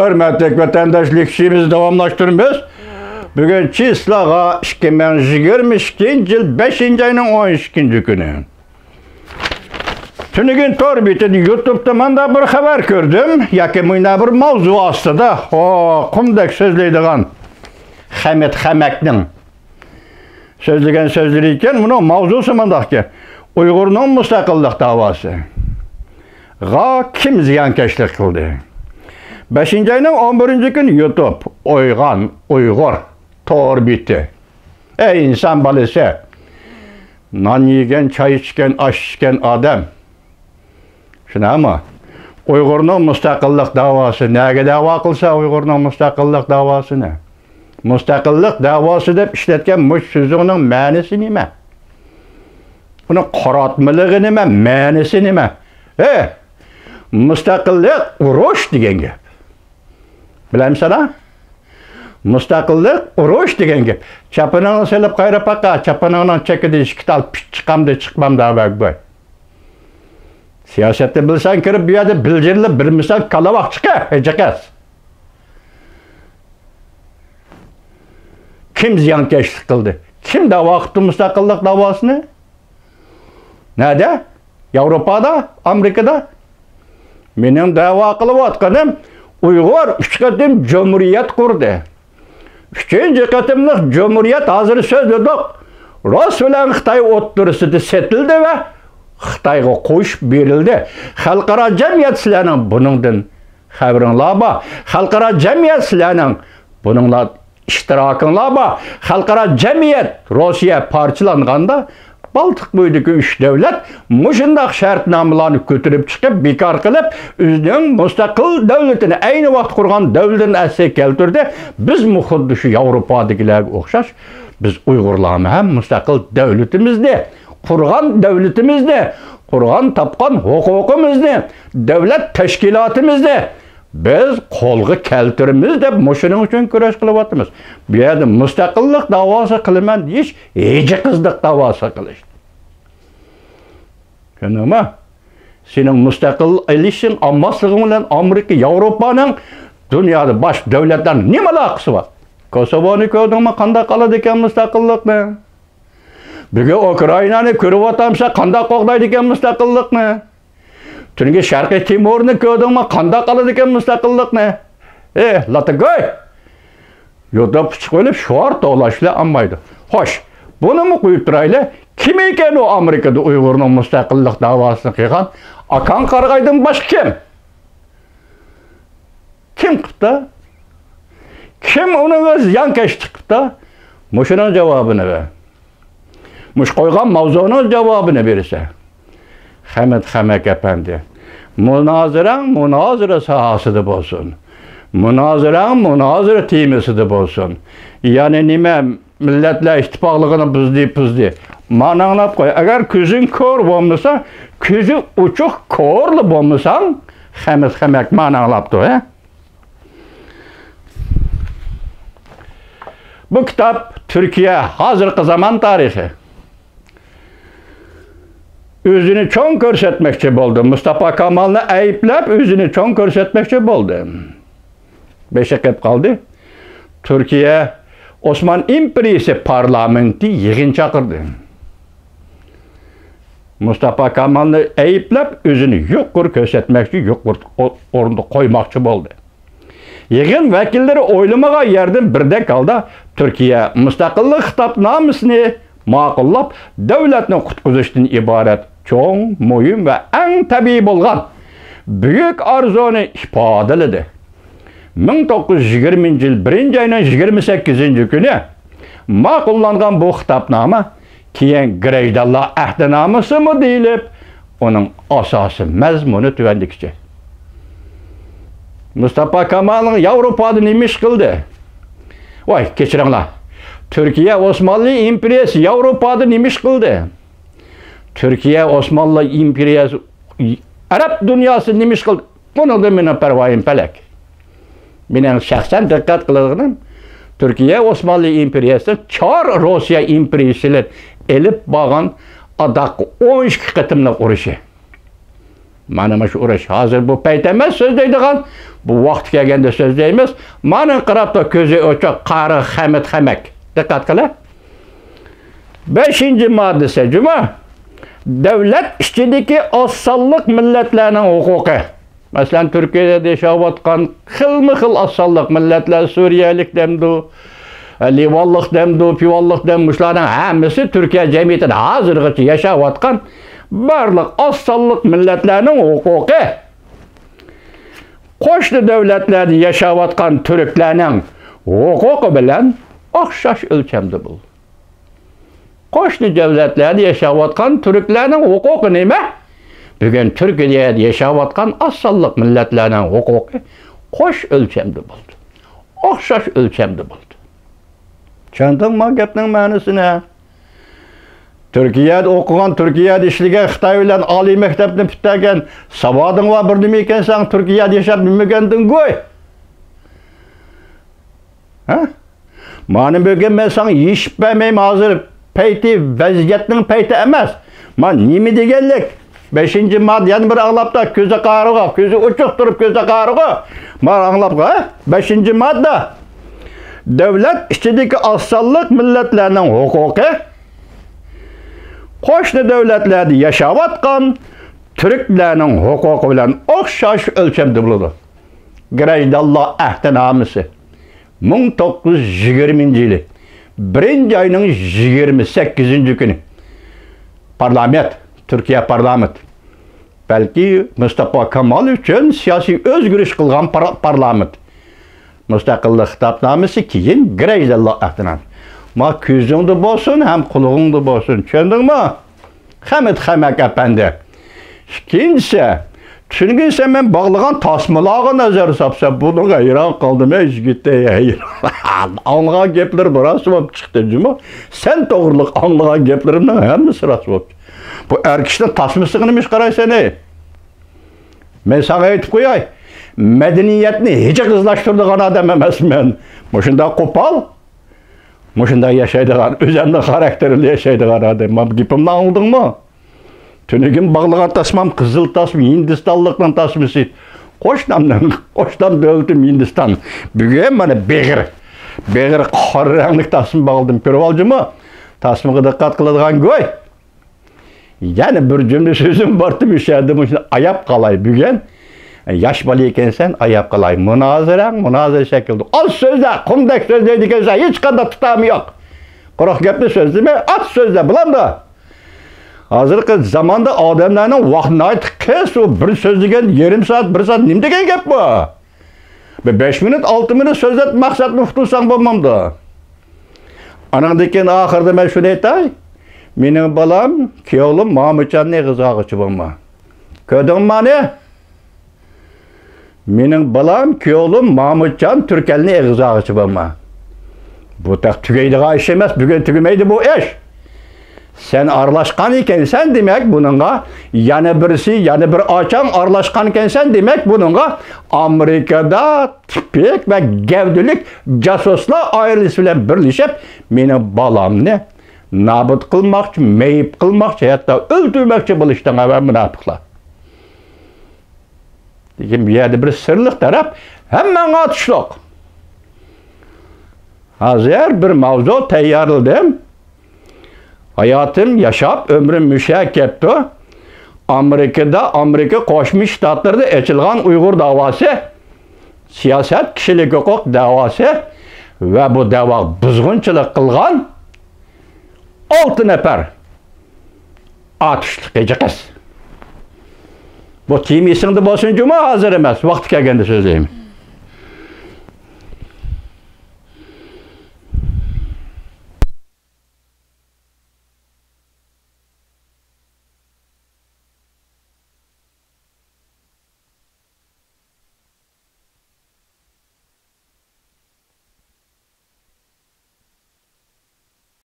Hürmetlik vatandaşlık işimizi davamlaştırmıyoruz. Bugün Çislağa 2022 yıl 5. ayının 12. günü. Tünügün tor bitidi YouTube'da manda bir haber gördüm. Yaki muyna bir mavzu aslında. Kumdek sözleydiğen Hamet Hamek'nin sözlegen sözleri iken bunu mavzusu mandak ki Uygur'un müstakillik davası. Kim ziyankeşlik kıldı? 5. ayının 11. gün YouTube Uygur tor bitti. Ey insan balısı, nan yiyen, çay içken, aş içken adam. Şuna ama Uygur'un müstakillik davası neye dava kılsa Uygur'un müstakillik davası ne? Müstakillik davası dep işletken bu sözünün manisi nime? Bunun qaratmılığı nime? Manisi nime? Müstakillik uruş degen gep. Bileyim sana? Müstakillik uruş degen gep. Çapınağını selip kayra paka, çapınağından çekidi işkital çıkam da çıkmam da bak boy. Siyasette bilsen kirip bir yerde bildirili bir misal kalabak çıka, hecekez. Kim ziyankeşlik kıldı? Kim dava kıttı müstakillik davasını? Nerede? Avrupa'da, Amerika'da. Benim dava kılıp atkanım Uygur 3 katım cumhuriyet kurdu. 3. katımlık cumhuriyet hazır sözledik. Rus bilen Xitay oturusida setildi ve Xitayga qo'shib berildi. Xalqaro jamiyat sizlarning buningdan xabaringlar bor. Xalqaro jamiyat sizlarning buninglar ishtirokinglar bor. Xalqaro jamiyat Rossiya parchalanganda Baltık bo'yidagi 3 davlat mushundaq shartnomalarni ko'tarib chiqib bekor qilib, o'zining mustaqil davlatini ayni vaqt qurgan davlatini asli keltirdi. Biz xuddi shu Yevropadagilarga o'xshash, biz Uyg'urlarni ham mustaqil davlatimizni, qurgan davlatimizni, qurgan topgan huquqimizni, davlat tashkilotimizni biz qo'lga keltiramiz deb shuning uchun kurash qilyapmiz. Bu yerda mustaqillik da'vosi qilaman deyish, ejaqizlik da'vosi qilish. Kanama sening mustaqil ilishing ammasliging bilan Amerika, Yevropaning dunyoda bosh davlatlar nima aloqasi bor? Kosovoni ko'rdingmi, qanday qoladi ekan mustaqillikni? Bugun Ukrainani ko'ryapamsa, qanday qo'g'daydi ekan mustaqillikni? Çünkü Şarkı Timur'unu gördüğümde kanda kalırdı ki müstakillik ne? Latagoy! Yoda psikolojik şuar dolaşıyla anmaydı. Hoş, bunu mu koyup durayla? Kim iken o Amerika'da Uygur'un müstakillik davasını kıygan? Akan Karagay'dan baş kim? Kim kıpta? Kim onun ziyan keşti kıpta? Muşunun cevabını ver. Muş koygan mavzunun cevabını verirse. Hamet Hamek efendi. Münazıra sahasıdır olsun. Münazıra timisidir olsun. Yani nime milletle ittifaqlığını buzdi. Mananlap koy. Eğer küzün kör olmasa, küzü uçuk körlü olmasan, Hamet Hamek mananlaptı. Bu kitap Türkiye hazırki zaman tarihi. Özünü çoğun körsetmekçi oldu. Mustafa Kemal'ını ayıplap özünü çoğun körsetmekçi oldu. Beşekep kaldı. Türkiye Osman İmperiyesi parlamenti yığın çakırdı. Mustafa Kemal'ını ayıplap özünü yukur körsetmekçi, yukur orunda koymakçı oldu. Yığın vekilleri oylamağa yerden birde kaldı. Türkiye müstakillik hitapnamasını ma'qullab davlatni qutqizishdan iborat cho'ng, muhim va eng tabiiy bo'lgan buyuk arzuni ifodaladi. 1920 yil 1 ayning 28 kuni ma'qullangan bu xitobnoma keyin Greydallar ahdnomasi mi deyilib, uning asosiy mazmuni tuvandikicha. Mustafa Kemal'ın Yevropada nima ish qildi? Voy, kechiringlar. Türkiye Osmanlı İmperiyası Avrupa'da nima ish qildi? Türkiye Osmanlı İmperiyası Arap dünyası nima ish qildi? Buni da meni parvoyim palak. Mening shaxsan diqqat qilganim Türkiye Osmanlı İmperiyası Çar Rusya İmperiyasilar elib borgan adaq 12 qitimliq urushi. Mana shu urush hozir bu payt emas, so'z deydigan Bu vaqt kelganda so'zlaymiz. Mana qarabda ko'zi o'choq qari Hamid Hamak. Diqqat qiling. 5-moddasi Cuma. Davlat ichidagi oz sonliq millatlarning huquqi. Masalan, Turkiyada yashayotgan xilma-xil oz sonliq millatlar, Suriyalik demdi, Livanlik demdi, Pivanlik demdi, shularning hammasi Turkiya jamiyatida hozirgacha yashayotgan barliq oz sonliq millatlarning huquqi. Qo'shni davlatlarda yashayotgan turklarning huquqi bilan o'xshash o'lchamda bu. Qo'shni davlatlarda yashayotgan turklarning huquqi nima? Bugun Turkiyada yashayotgan oz sonliq millatlarning huquqi qo'sh o'lchamda bo'ldi. O'xshash o'lchamda bo'ldi. Tushundingmi gapning ma'nosini? Turkiyada o'qigan, Turkiyada ishlagan, Xitoy bilan oliy maktabni bitirgan, savoding va bir nima ekansan, Turkiyada yashab bilmaganding-ku. Ha? Mana bugun men sana yeshib bermayman, hozir payti vaziyatning payti emas. Men nima deganlik? 5-mod yana bir anglabda ko'zi qarig'i, ko'zi o'chiq turib ko'zi qarig'i. Men anglabqa 5-modda davlat ichidagi oz sonliq millatlarning huquqi qo'shni davlatlarda yashayotgan turklarning huquqi bilan o'xshash o'lchamda bo'ladi. Grajdalloh ahdnamasi 1920-yili 1-oyning 28-kuni parlament, Turkiya parlament, balki Mustafa Kemal uchun siyosiy o'zgarish qilgan parlament. Mustaqillik xitobnomasi keyin Grajdalloh ahdnamasi. Ma ko'zingda bo'lsin, ham qulog'ingda bo'lsin. Tushundingmi? Hamid Hamak apandi. Ikkinchisi, tushungansan men bog'lagan tasmalarga nazar solsam, bunga hayron qoldim, yigitay. Anlagan gaplar rost bo'lib chiqdi, Juma. Sen to'g'riliq anlagan gaplarimning hammasi rost bo'ldi. Bu erkishning tasmasini nima qaraysan? Men sana aytib qo'yay. Madaniyatni hech qizlashtiradigan odam emasman. Shunda qo'pol Muşunda yaşaydıgan, özəmdə xarakterli yaşaydıgan adam. Gipimni anladыңmı? Tünügün bağlığa tasmam, Qızıl tasım, Hindistanlıqdan tasmısı. Qoştam dövlütüm Hindistan. Bugün bana Beğir qarranlık tasım bağladım. Görüp alcımı? Tasmıqı diqqat qıladığan göy. Yani bir cümle sözüm bartı bir şeydim. Ayap qalay bugün. Yaş balı ekensen ayap qalay. Münazara şekilde. Az sözler, kumdak sözler dikensen hiç kadar tutamı yok. Quruq gapni söz değil mi? Az sözler, bulam da. Hazırki zamanda adamlarning vaqtini aytib kes, o bir söz degen yarım saat, 1 saat nim degen gap bu? 5 minut, 6 minut sözlet maqsadni uqtirsan bo'lmamdi. Anan deken ahirda men shuni aytay. Mening balam, kuyovim Mahmudjonning qizg'og'ichi bo'lma. Ko'rdingmi mani? Mening balam, kuyovim Mahmudjon Turkalning qizg'og'ichi bo'lma. Bu taq tugaydigan ish emas, bugun tugamaydi bu ish. Sen aralashgan ekansan demak buningga yana birisi, yana bir ocham aralashgan ekansan demak buningga Amerikada tipik va gavdilik jasuslar oilasi bilan birlashib meni balamni nobud qilmoqchi, mayib qilmoqchi, hatto o'ldirmoqchi bo'lishdan avval munofiqlar. Lekin bu yerda bir sirliq taraf hammaga otishliq. Hozir bir mavzu tayyorladim. Hayatım yaşap, ömrüm müşakkepti. Amerika Qo'shma Shtatlarda açılgan Uyg'ur davası, siyaset, kişilik hukuk davası ve bu dava buzg'unchilik qilgan 6 nafar atishli qiz. Bu temisingda bo'lsin, Juma hozir emas, vaqti kelganda so'zlayman.